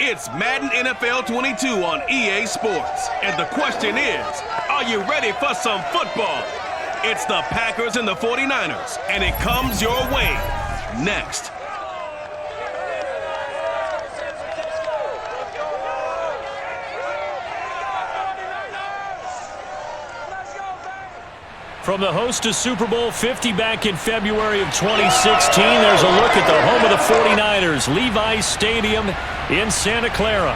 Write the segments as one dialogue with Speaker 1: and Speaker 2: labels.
Speaker 1: It's Madden NFL 22 on EA Sports. And the question is, are you ready for some football? It's the Packers and the 49ers, and it comes your way next.
Speaker 2: From the host of Super Bowl 50 back in February of 2016, there's a look at the home of the 49ers, Levi's Stadium in Santa Clara.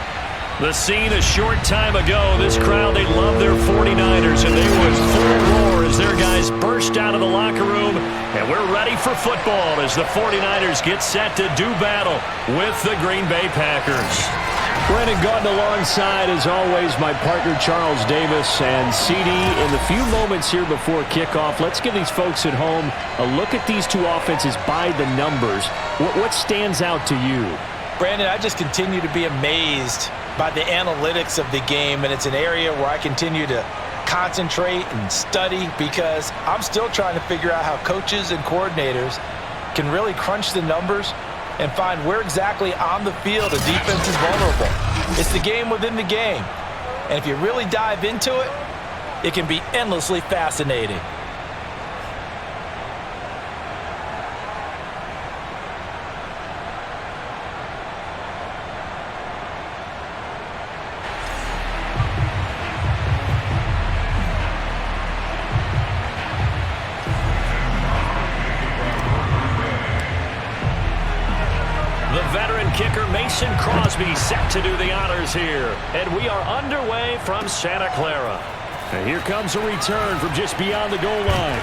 Speaker 2: The scene a short time ago, this crowd, they love their 49ers, and they were full roar as their guys burst out of the locker room, and we're ready for football as the 49ers get set to do battle with the Green Bay Packers. Brennan Gordon alongside, as always, my partner Charles Davis. And CD, in the few moments here before kickoff, let's give these folks at home a look at these two offenses by the numbers. What stands out to you?
Speaker 3: Brandon, I just continue to be amazed by the analytics of the game, and it's an area where I continue to concentrate and study because I'm still trying to figure out how coaches and coordinators can really crunch the numbers and find where exactly on the field a defense is vulnerable. It's the game within the game. And if you really dive into it, it can be endlessly fascinating.
Speaker 2: Crosby set to do the honors here. And we are underway from Santa Clara. And here comes a return from just beyond the goal line.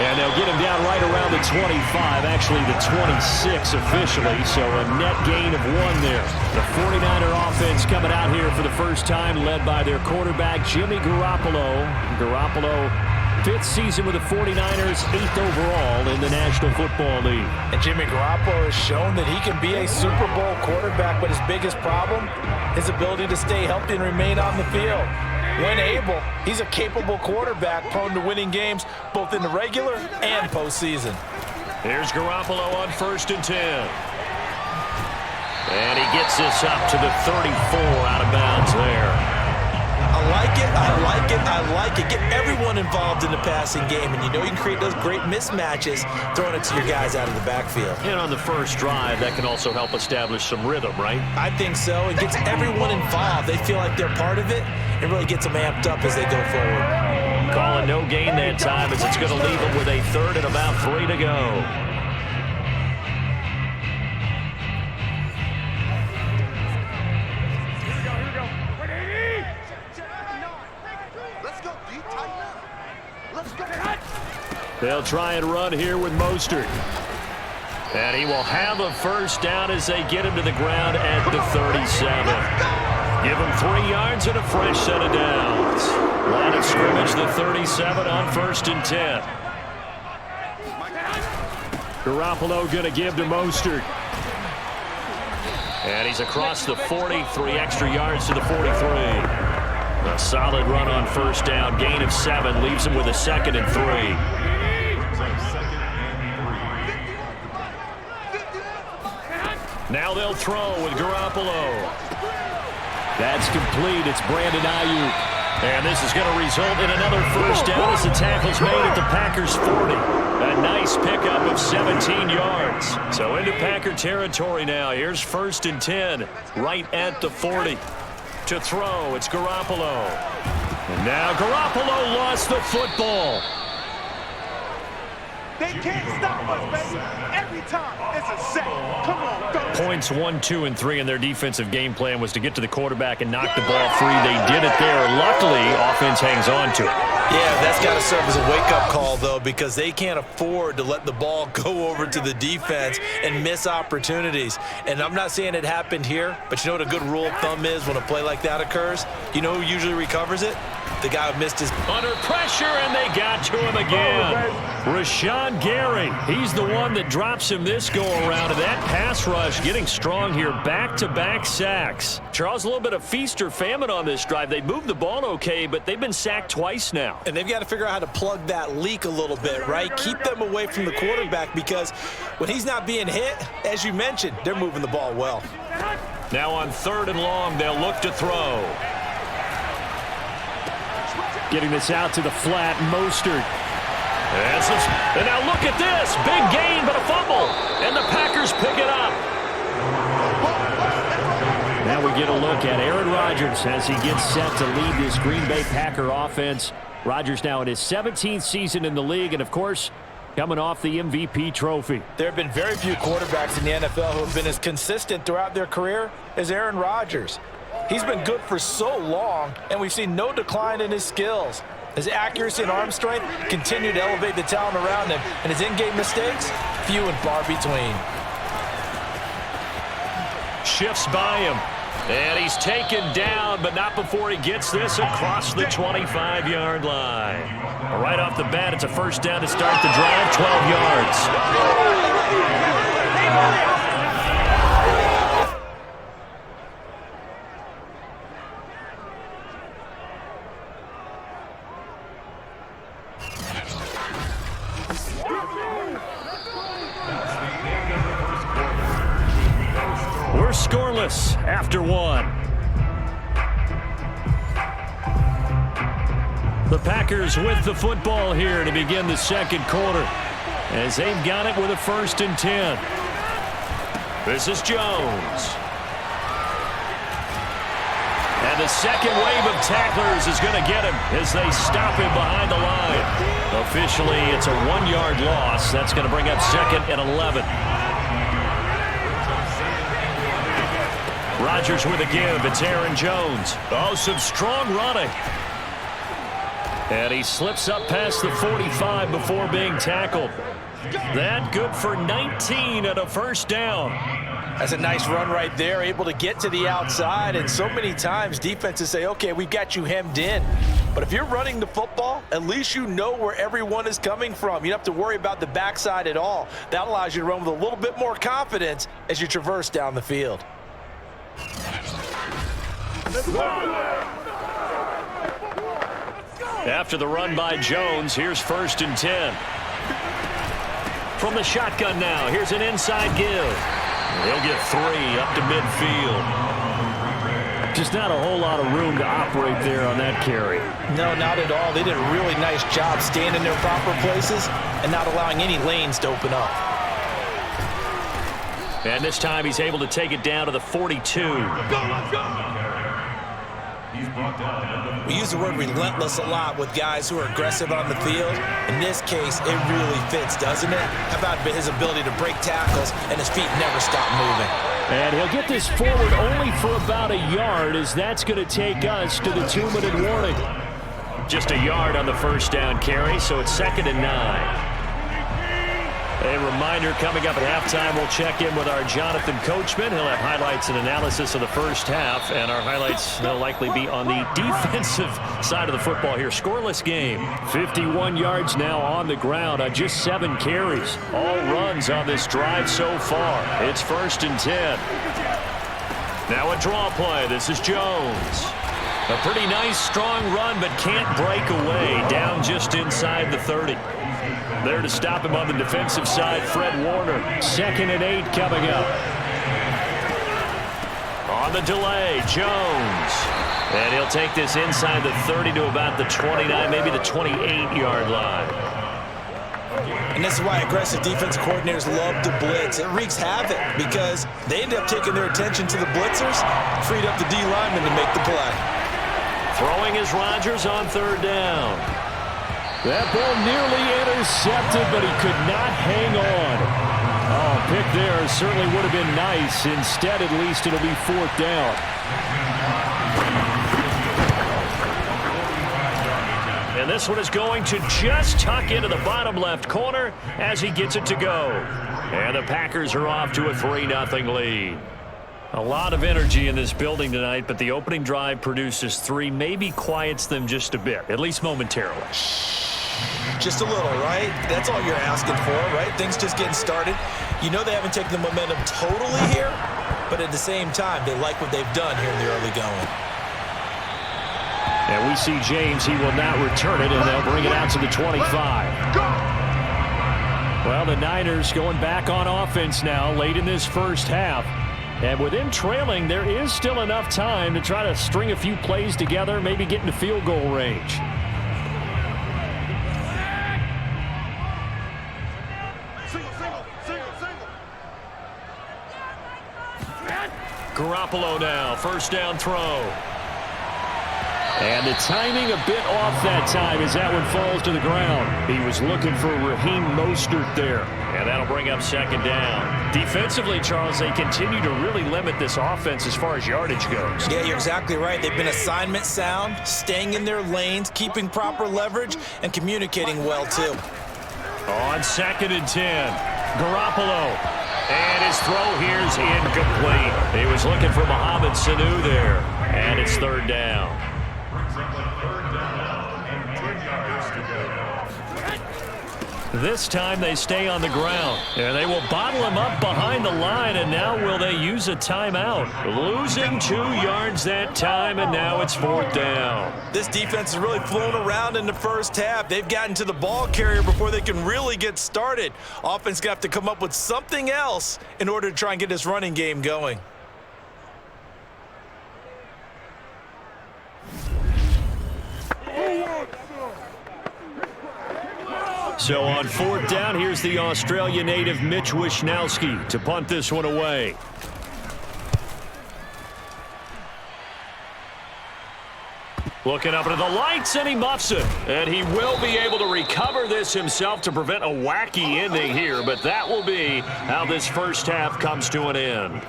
Speaker 2: And they'll get him down right around the 25, actually the 26 officially, so a net gain of 1 there. The 49er offense coming out here for the first time, led by their quarterback, Jimmy Garoppolo. Garoppolo, 5th season with the 49ers, 8th overall in the National Football League.
Speaker 3: And Jimmy Garoppolo has shown that he can be a Super Bowl quarterback, but his biggest problem, his ability to stay healthy and remain on the field. When able, he's a capable quarterback prone to winning games both in the regular and postseason.
Speaker 2: Here's Garoppolo on 1st and 10. And he gets this up to the 34 out of bounds there.
Speaker 3: I like it, I like it, I like it. Get everyone involved in the passing game, and you know you can create those great mismatches throwing it to your guys out of the backfield.
Speaker 2: And on the first drive, that can also help establish some rhythm, right?
Speaker 3: I think so. It gets everyone involved. They feel like they're part of it. It really gets them amped up as they go forward.
Speaker 2: Calling no gain that time as it's going to leave them with a 3rd and about 3 to go. They'll try and run here with Mostert. And he will have a first down as they get him to the ground at the 37. Give him 3 yards and a fresh set of downs. Line of scrimmage, the 37 on 1st and 10. Garoppolo going to give to Mostert. And he's across the 40, 3 extra yards to the 43. A solid run on first down, gain of 7, leaves him with a 2nd and 3. Now they'll throw with Garoppolo. That's complete. It's Brandon Ayuk. And this is going to result in another first down as the tackle's made at the Packers' 40. A nice pickup of 17 yards. So into Packer territory now. Here's 1st and 10, right at the 40. To throw, it's Garoppolo. And now Garoppolo lost the football.
Speaker 4: They can't stop us, baby. Every time, it's a sack. Come on, go.
Speaker 2: Points 1, 2, and 3 in their defensive game plan was to get to the quarterback and knock the ball free. They did it there. Luckily, offense hangs on to it.
Speaker 3: Yeah, that's got to serve as a wake-up call, though, because they can't afford to let the ball go over to the defense and miss opportunities. And I'm not saying it happened here, but you know what a good rule of thumb is when a play like that occurs? You know who usually recovers it? The guy who missed his...
Speaker 2: Under pressure, and they got to him again. Rashawn Gary, he's the one that drops him this go-around. And that pass rush getting strong here, back-to-back sacks. Charles, a little bit of feast or famine on this drive. They moved the ball okay, but they've been sacked twice now.
Speaker 3: And they've got to figure out how to plug that leak a little bit, right? Keep them away from the quarterback because when he's not being hit, as you mentioned, they're moving the ball well.
Speaker 2: Now on 3rd and long, they'll look to throw. Getting this out to the flat, Mostert. And now look at this. Big gain, but a fumble. And the Packers pick it up. Now we get a look at Aaron Rodgers as he gets set to lead this Green Bay Packer offense. Rodgers now in his 17th season in the league, and of course, coming off the MVP trophy.
Speaker 3: There have been very few quarterbacks in the NFL who have been as consistent throughout their career as Aaron Rodgers. He's been good for so long, and we've seen no decline in his skills. His accuracy and arm strength continue to elevate the talent around him, and his in-game mistakes, few and far between.
Speaker 2: Shifts by him, and he's taken down, but not before he gets this across the 25-yard line. Right off the bat, it's a first down to start the drive, 12 yards. We're scoreless after one. The Packers with the football here to begin the second quarter as they've got it with a 1st and 10. This is Jones. And the second wave of tacklers is going to get him as they stop him behind the line. Officially, it's a 1-yard loss. That's going to bring up 2nd and 11. Rodgers with a give. It's Aaron Jones. Oh, some strong running. And he slips up past the 45 before being tackled. That good for 19 and a first down.
Speaker 3: That's a nice run right there, able to get to the outside. And so many times defenses say, okay, we've got you hemmed in. But if you're running the football, at least you know where everyone is coming from. You don't have to worry about the backside at all. That allows you to run with a little bit more confidence as you traverse down the field.
Speaker 2: After the run by Jones, here's 1st and 10. From the shotgun now, here's an inside give. He'll get 3 up to midfield. Just not a whole lot of room to operate there on that carry.
Speaker 3: No, not at all. They did a really nice job staying in their proper places and not allowing any lanes to open up.
Speaker 2: And this time he's able to take it down to the 42.
Speaker 4: Let's go!
Speaker 3: We use the word relentless a lot with guys who are aggressive on the field. In this case, it really fits, doesn't it? How about his ability to break tackles and his feet never stop moving?
Speaker 2: And he'll get this forward only for about a yard, as that's going to take us to the 2-minute warning. Just a yard on the first down carry, so it's 2nd and 9. A reminder, coming up at halftime, we'll check in with our Jonathan Coachman. He'll have highlights and analysis of the first half, and our highlights will likely be on the defensive side of the football here. Scoreless game. 51 yards now on the ground on just 7 carries. All runs on this drive so far. It's 1st and 10. Now a draw play. This is Jones. A pretty nice, strong run, but can't break away. Down just inside the 30. There to stop him on the defensive side, Fred Warner. 2nd and 8 coming up. On the delay, Jones. And he'll take this inside the 30 to about the 29, maybe the 28-yard line.
Speaker 3: And this is why aggressive defense coordinators love to blitz. It wreaks havoc because they end up taking their attention to the blitzers, freed up the D lineman to make the play.
Speaker 2: Throwing is Rodgers on 3rd down. That ball nearly intercepted, but he could not hang on. Oh, pick there certainly would have been nice. Instead, at least, it'll be 4th down. And this one is going to just tuck into the bottom left corner as he gets it to go. And the Packers are off to a 3-0 lead. A lot of energy in this building tonight, but the opening drive produces 3, maybe quiets them just a bit, at least momentarily.
Speaker 3: Just a little, right? That's all you're asking for, right? Things just getting started. You know they haven't taken the momentum totally here, but at the same time, they like what they've done here in the early going.
Speaker 2: And we see James. He will not return it, and they'll bring it out to the 25. Well, the Niners going back on offense now late in this first half. And with them trailing, there is still enough time to try to string a few plays together, maybe get into field goal range. Garoppolo now, first down throw. And the timing a bit off that time as that one falls to the ground. He was looking for Raheem Mostert there. And that'll bring up second down. Defensively, Charles, they continue to really limit this offense as far as yardage goes.
Speaker 3: Yeah, you're exactly right. They've been assignment sound, staying in their lanes, keeping proper leverage, and communicating well, too.
Speaker 2: On 2nd and 10, Garoppolo. And his throw here's incomplete. He was looking for Mohamed Sanu there. And it's 3rd down. This time they stay on the ground. And they will bottle him up behind the line. And now will they use a timeout? Losing 2 yards that time, and now it's 4th down.
Speaker 3: This defense has really flown around in the first half. They've gotten to the ball carrier before they can really get started. Offense got to come up with something else in order to try and get this running game going.
Speaker 2: So on 4th down, here's the Australia native Mitch Wishnowsky to punt this one away. Looking up into the lights, and he muffs it. And he will be able to recover this himself to prevent a wacky ending here, but that will be how this first half comes to an end.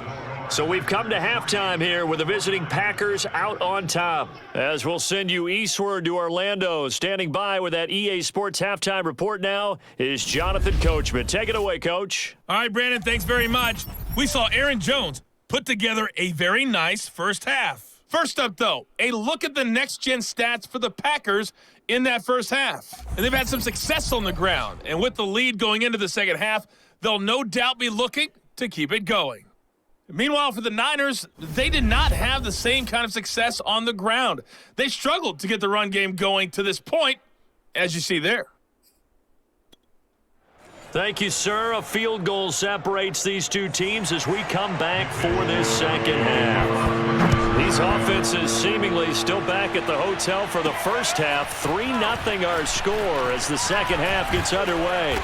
Speaker 2: So we've come to halftime here with the visiting Packers out on top. As we'll send you eastward to Orlando. Standing by with that EA Sports halftime report now is Jonathan Coachman. Take it away, Coach.
Speaker 5: All right, Brandon, thanks very much. We saw Aaron Jones put together a very nice first half. First up, though, a look at the next-gen stats for the Packers in that first half. And they've had some success on the ground. And with the lead going into the second half, they'll no doubt be looking to keep it going. Meanwhile, for the Niners, they did not have the same kind of success on the ground. They struggled to get the run game going to this point, as you see there.
Speaker 2: Thank you, sir. A field goal separates these two teams as we come back for this second half. These offenses seemingly still back at the hotel for the first half. 3-0 our score as the second half gets underway.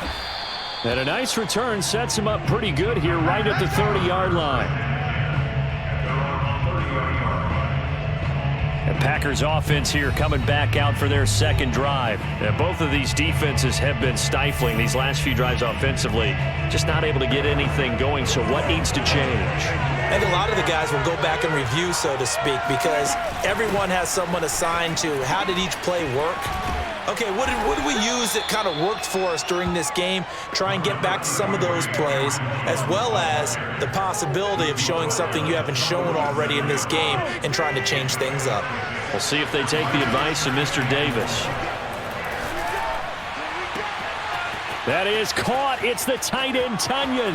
Speaker 2: And a nice return sets him up pretty good here right at the 30-yard line. And Packers offense here coming back out for their second drive. And both of these defenses have been stifling these last few drives offensively. Just not able to get anything going, so what needs to change?
Speaker 3: And a lot of the guys will go back and review, so to speak, because everyone has someone assigned to how did each play work. Okay, what did we use that kind of worked for us during this game? Try and get back to some of those plays, as well as the possibility of showing something you haven't shown already in this game and trying to change things up.
Speaker 2: We'll see if they take the advice of Mr. Davis. That is caught. It's the tight end, Tunyon.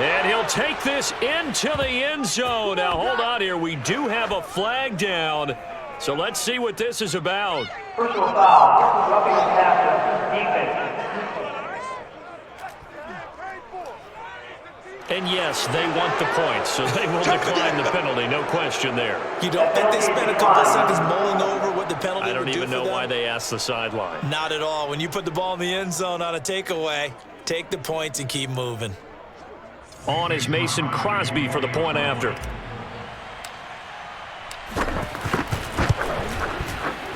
Speaker 2: And he'll take this into the end zone. Now, hold on here. We do have a flag down. So let's see what this is about.
Speaker 6: Personal foul, roughing the passer, defense.
Speaker 2: And yes, they want the points, so they will decline the penalty, no question there.
Speaker 3: You don't think they spent a couple of seconds mulling over what the penalty
Speaker 2: I don't
Speaker 3: would do
Speaker 2: even
Speaker 3: for
Speaker 2: know
Speaker 3: them?
Speaker 2: why they asked the sideline.
Speaker 3: Not at all. When you put the ball in the end zone on a takeaway, take the points and keep moving.
Speaker 2: On is Mason Crosby for the point after.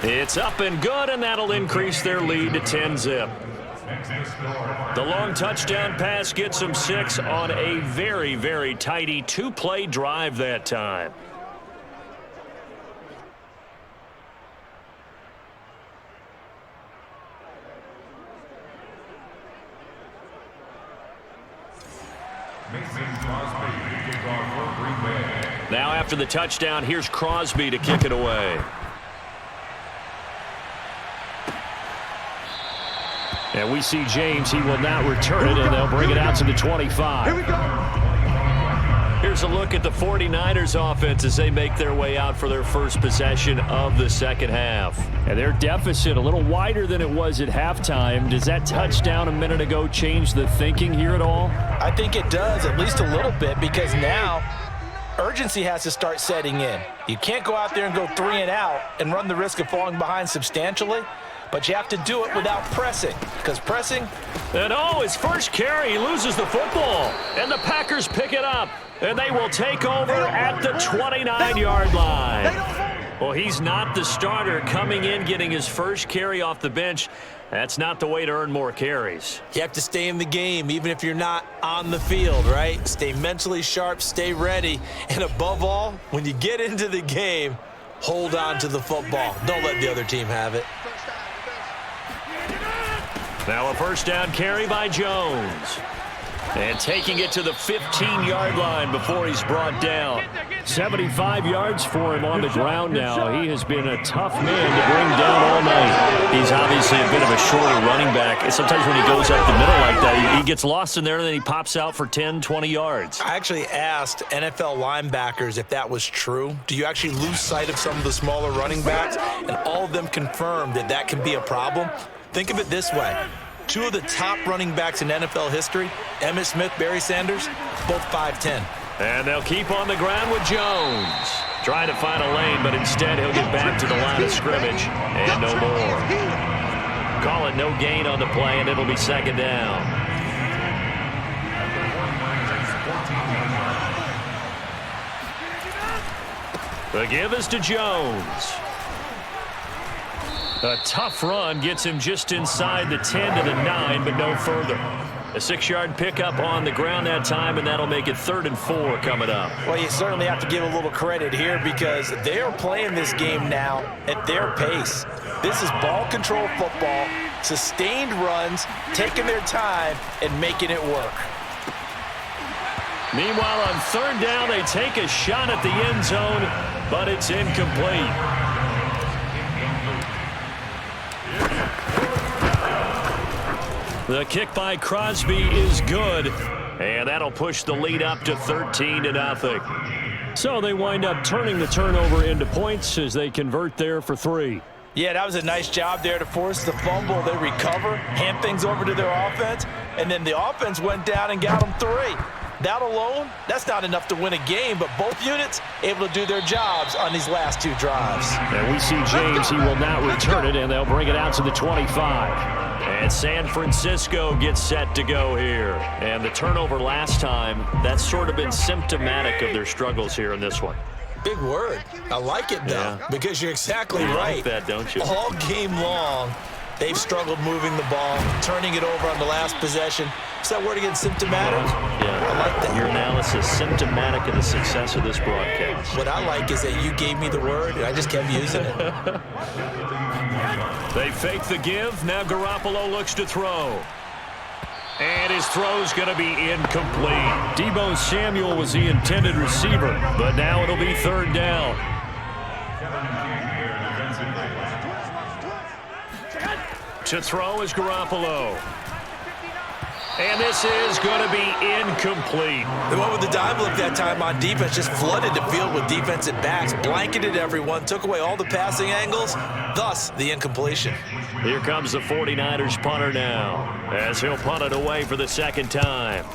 Speaker 2: It's up and good, and that'll increase their lead to 10-zip. The long touchdown pass gets them 6 on a very, very tidy 2-play drive that time. Now after the touchdown, here's Crosby to kick it away. And we see James. He will not return it, and they'll bring it out to the 25.
Speaker 4: Here we go.
Speaker 2: Here's a look at the 49ers offense as they make their way out for their first possession of the second half.
Speaker 7: And their deficit a little wider than it was at halftime. Does that touchdown a minute ago change the thinking here at all?
Speaker 3: I think it does, at least a little bit, because now urgency has to start setting in. You can't go out there and go 3 and out and run the risk of falling behind substantially, but you have to do it without pressing, because pressing...
Speaker 2: And his first carry, he loses the football, and the Packers pick it up, and they will take over at the 29-yard line. Well, he's not the starter coming in, getting his first carry off the bench. That's not the way to earn more carries.
Speaker 3: You have to stay in the game, even if you're not on the field, right? Stay mentally sharp, stay ready, and above all, when you get into the game, hold on to the football. Don't let the other team have it.
Speaker 2: Now a first down carry by Jones. And taking it to the 15-yard line before he's brought down.
Speaker 7: 75 yards for him on the ground now. He has been a tough man to bring down all night.
Speaker 2: He's obviously a bit of a shorter running back. And sometimes when he goes up the middle like that, he gets lost in there and then he pops out for 10, 20 yards.
Speaker 3: I actually asked NFL linebackers if that was true. Do you actually lose sight of some of the smaller running backs? And all of them confirmed that that can be a problem. Think of it this way. 2 of the top running backs in NFL history, Emmitt Smith, Barry Sanders, both 5'10".
Speaker 2: And they'll keep on the ground with Jones. Trying to find a lane, but instead he'll get back to the line of scrimmage. And no more. Call it no gain on the play, and it'll be second down. The give is to Jones. A tough run gets him just inside the 10 to the 9, but no further. A 6-yard pickup on the ground that time, and that'll make it 3rd and 4 coming up.
Speaker 3: Well, you certainly have to give a little credit here because they're playing this game now at their pace. This is ball control football, sustained runs, taking their time, and making it work.
Speaker 2: Meanwhile, on 3rd down, they take a shot at the end zone, but it's incomplete. The kick by Crosby is good, and that'll push the lead up to 13-0.
Speaker 7: So they wind up turning the turnover into points as they convert there for 3.
Speaker 3: Yeah, that was a nice job there to force the fumble. They recover, hand things over to their offense, and then the offense went down and got them 3. That alone, that's not enough to win a game, but both units able to do their jobs on these last 2 drives.
Speaker 7: And we see James, he will not return it, and they'll bring it out to the 25.
Speaker 2: And San Francisco gets set to go here. And the turnover last time, that's sort of been symptomatic of their struggles here in this one.
Speaker 3: Big word. I like it, though, because you're exactly
Speaker 2: You
Speaker 3: right.
Speaker 2: like that, don't you?
Speaker 3: All game long, they've struggled moving the ball, turning it over on the last possession. Is that word again, symptomatic?
Speaker 2: Yeah.
Speaker 3: I like that.
Speaker 2: Your analysis, symptomatic of the success of this broadcast.
Speaker 3: What I like is that you gave me the word, and I just kept using it.
Speaker 2: They fake the give. Now Garoppolo looks to throw. And his throw's going to be incomplete.
Speaker 7: Deebo Samuel was the intended receiver,
Speaker 2: but now it'll be 3rd down. To throw is Garoppolo. And this is going to be incomplete.
Speaker 3: The one with the dive look that time on defense just flooded the field with defensive backs, blanketed everyone, took away all the passing angles, thus the incompletion.
Speaker 2: Here comes the 49ers punter now, as he'll punt it away for the 2nd time.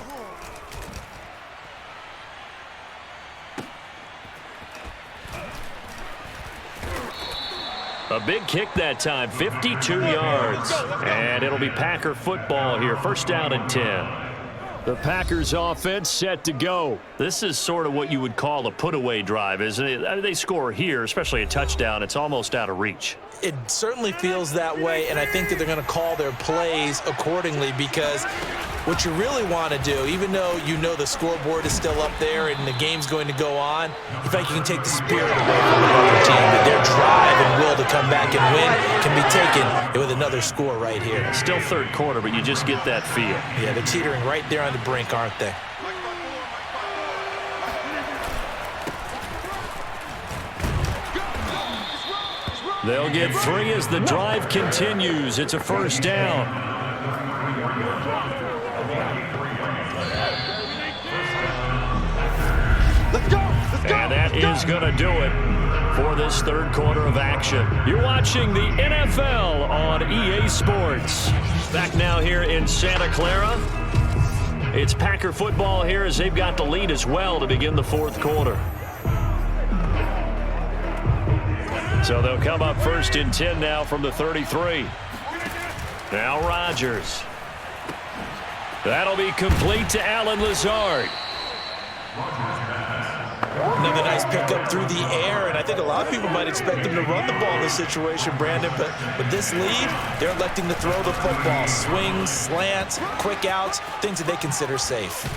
Speaker 2: A big kick that time, 52 yards. And it'll be Packer football here, 1st down and 10.
Speaker 7: the Packers offense set to go.
Speaker 2: This is sort of what you would call a put-away drive, isn't it? They score here, especially a touchdown. It's almost out of reach.
Speaker 3: It certainly feels that way, and I think that they're going to call their plays accordingly, because what you really want to do, even though you know the scoreboard is still up there and the game's going to go on, in fact, you can take the spirit away from the other team, that their drive and will to come back and win can be taken with another score right here.
Speaker 2: Still third quarter, but you just get that feel.
Speaker 3: Yeah, they're teetering right there on the brink, aren't they?
Speaker 7: They'll get 3 as the drive continues. It's a first down.
Speaker 4: Let's go. Let's go.
Speaker 2: And that is going to do it for this third quarter of action. You're watching the NFL on EA Sports. Back now here in Santa Clara. It's Packer football here as they've got the lead as well to begin the fourth quarter. So they'll come up first and 10 now from the 33. Now Rodgers. That'll be complete to Allen Lazard.
Speaker 3: Another nice pickup through the air, and I think a lot of people might expect them to run the ball in this situation, Brandon, but with this lead, they're electing to throw the football. Swings, slants, quick outs, things that they consider safe.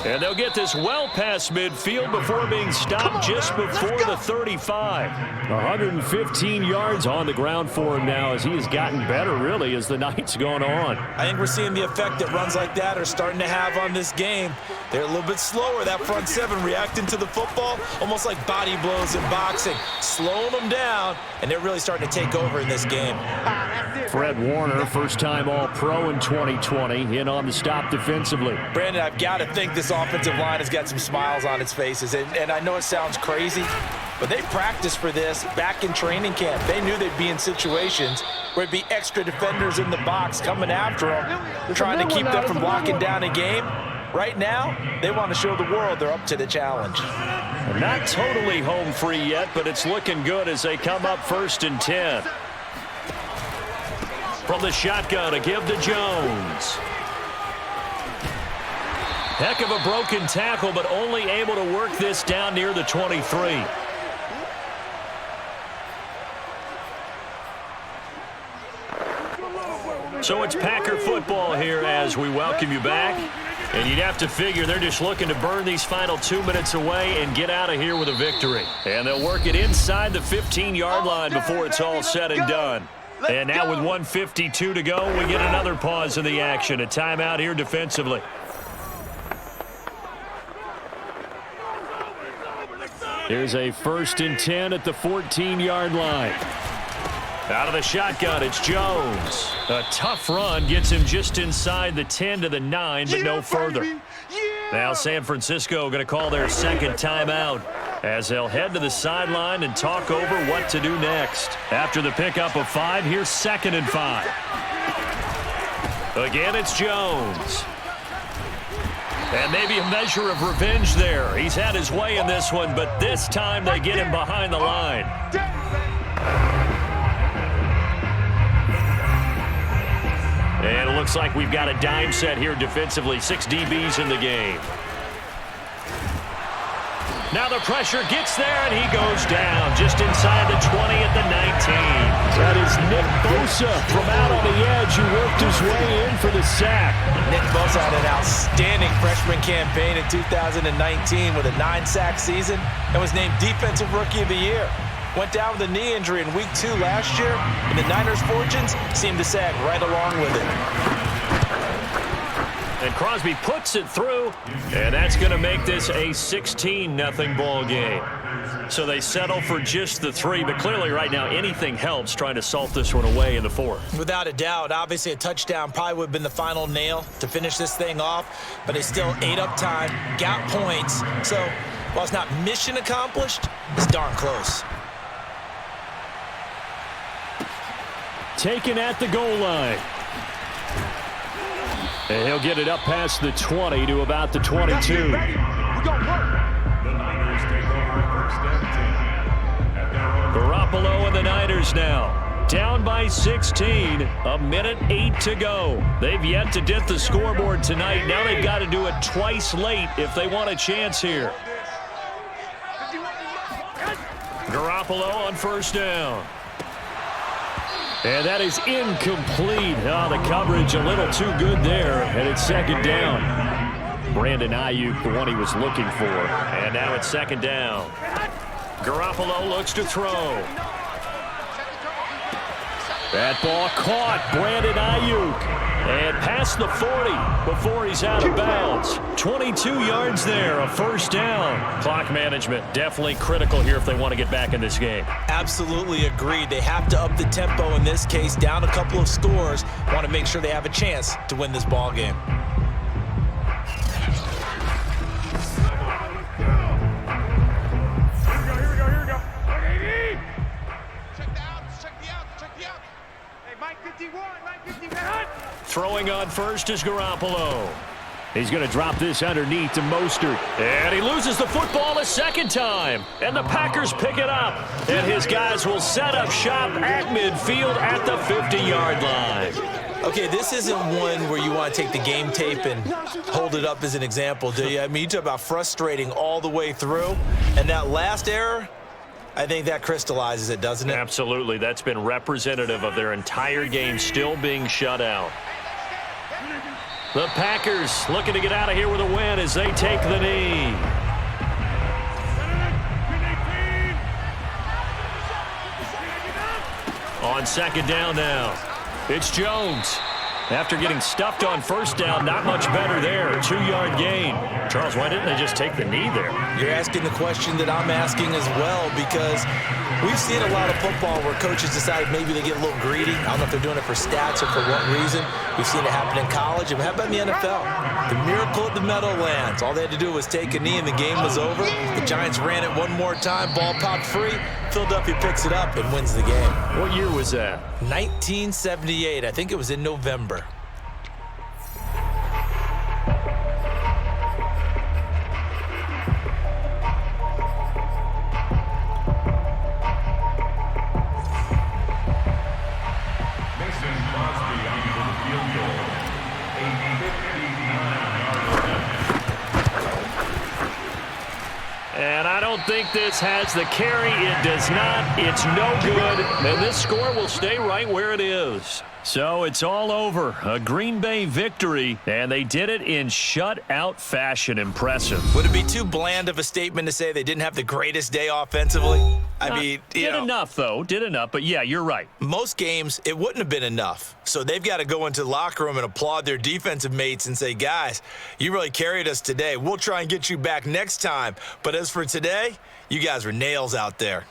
Speaker 2: And they'll get this well past midfield before being stopped just before the 35. 115 yards on the ground for him now as he has gotten better, really, as the night's gone on.
Speaker 3: I think we're seeing the effect that runs like that are starting to have on this game. They're a little bit slower, that front seven, reacting to the football, almost like body blows in boxing, slowing them down, and they're really starting to take over in this game.
Speaker 2: Fred Warner, first-time All-Pro in 2020, in on the stop defensively.
Speaker 3: Brandon, I've got to think this offensive line has got some smiles on its faces, and I know it sounds crazy, but they practiced for this back in training camp. They knew they'd be in situations where it'd be extra defenders in the box coming after them, trying to keep them from locking down a game. Right now, they want to show the world they're up to the challenge.
Speaker 2: Not totally home free yet, but it's looking good as they come up first and 10. From the shotgun, a give to Jones. Heck of a broken tackle, but only able to work this down near the 23. So it's Packer football here as we welcome you back. And you'd have to figure they're just looking to burn these final 2 minutes away and get out of here with a victory. And they'll work it inside the 15-yard line before it's all said and done. And now with 1:52 to go, we get another pause in the action. A timeout here defensively. Here's a first and 10 at the 14-yard line. Out of the shotgun, it's Jones. A tough run gets him just inside the 10 to the 9, but no further. Now San Francisco going to call their second timeout as they'll head to the sideline and talk over what to do next. After the pickup of 5, here's 2nd and 5. Again, it's Jones. And maybe a measure of revenge there. He's had his way in this one, but this time they get him behind the line. And it looks like we've got a dime set here defensively. 6 DBs in the game. Now the pressure gets there, and he goes down just inside the 20 at the 19. That is Nick Bosa from out on the edge who worked his way in for the sack.
Speaker 3: Nick Bosa had an outstanding freshman campaign in 2019 with a 9-sack season and was named Defensive Rookie of the Year. Went down with a knee injury in Week 2 last year, and the Niners' fortunes seemed to sag right along with it.
Speaker 2: And Crosby puts it through, and that's going to make this a 16-0 ball game. So they settle for just the 3, but clearly right now anything helps trying to salt this one away in the 4th.
Speaker 3: Without a doubt, obviously a touchdown probably would have been the final nail to finish this thing off, but they still ate up time, got points. So while it's not mission accomplished, it's darn close.
Speaker 2: Taken at the goal line. And he'll get it up past the 20 to about the 22. Garoppolo and the Niners now. Down by 16. A minute 8 to go. They've yet to dip the scoreboard tonight. Now they've got to do it twice late if they want a chance here. Garoppolo on first down. And that is incomplete. Oh, the coverage a little too good there, and it's 2nd down. Brandon Ayuk, the one he was looking for. And now it's 2nd down. Garoppolo looks to throw. That ball caught. Brandon Ayuk. And past the 40 before he's out of bounds. 22 yards there, a first down. Clock management definitely critical here if they want to get back in this game.
Speaker 3: Absolutely agreed. They have to up the tempo in this case, down a couple of scores. Want to make sure they have a chance to win this ball game.
Speaker 4: Mike 51, Mike 51.
Speaker 2: Throwing on first is Garoppolo. He's going to drop this underneath to Mostert. And he loses the football a second time. And the Packers pick it up. And his guys will set up shop at midfield at the 50-yard line.
Speaker 3: Okay, this isn't one where you want to take the game tape and hold it up as an example, do you? I mean, you talk about frustrating all the way through. And that last error, I think that crystallizes it, doesn't it?
Speaker 2: Absolutely. That's been representative of their entire game still being shut out. The Packers looking to get out of here with a win as they take the knee. On second down now, it's Jones. After getting stuffed on first down, not much better there. 2-yard gain. Charles, why didn't they just take the knee there?
Speaker 3: You're asking the question that I'm asking as well, because we've seen a lot of football where coaches decide maybe they get a little greedy. I don't know if they're doing it for stats or for what reason. We've seen it happen in college. And how about in the NFL? The miracle at the Meadowlands. All they had to do was take a knee and the game was over. The Giants ran it one more time. Ball popped free. Philadelphia picks it up and wins the game.
Speaker 2: What year was that?
Speaker 3: 1978. I think it was in November.
Speaker 2: And I don't think this has the carry. It does not. It's no good. And this score will stay right where it is. So it's all over. A Green Bay victory, and they did it in shutout fashion. Impressive.
Speaker 3: Would it be too bland of a statement to say they didn't have the greatest day offensively? I mean,
Speaker 2: did enough, though. Did enough. But, yeah, you're right.
Speaker 3: Most games, it wouldn't have been enough. So they've got to go into the locker room and applaud their defensive mates and say, guys, you really carried us today. We'll try and get you back next time. But as for today, you guys were nails out there.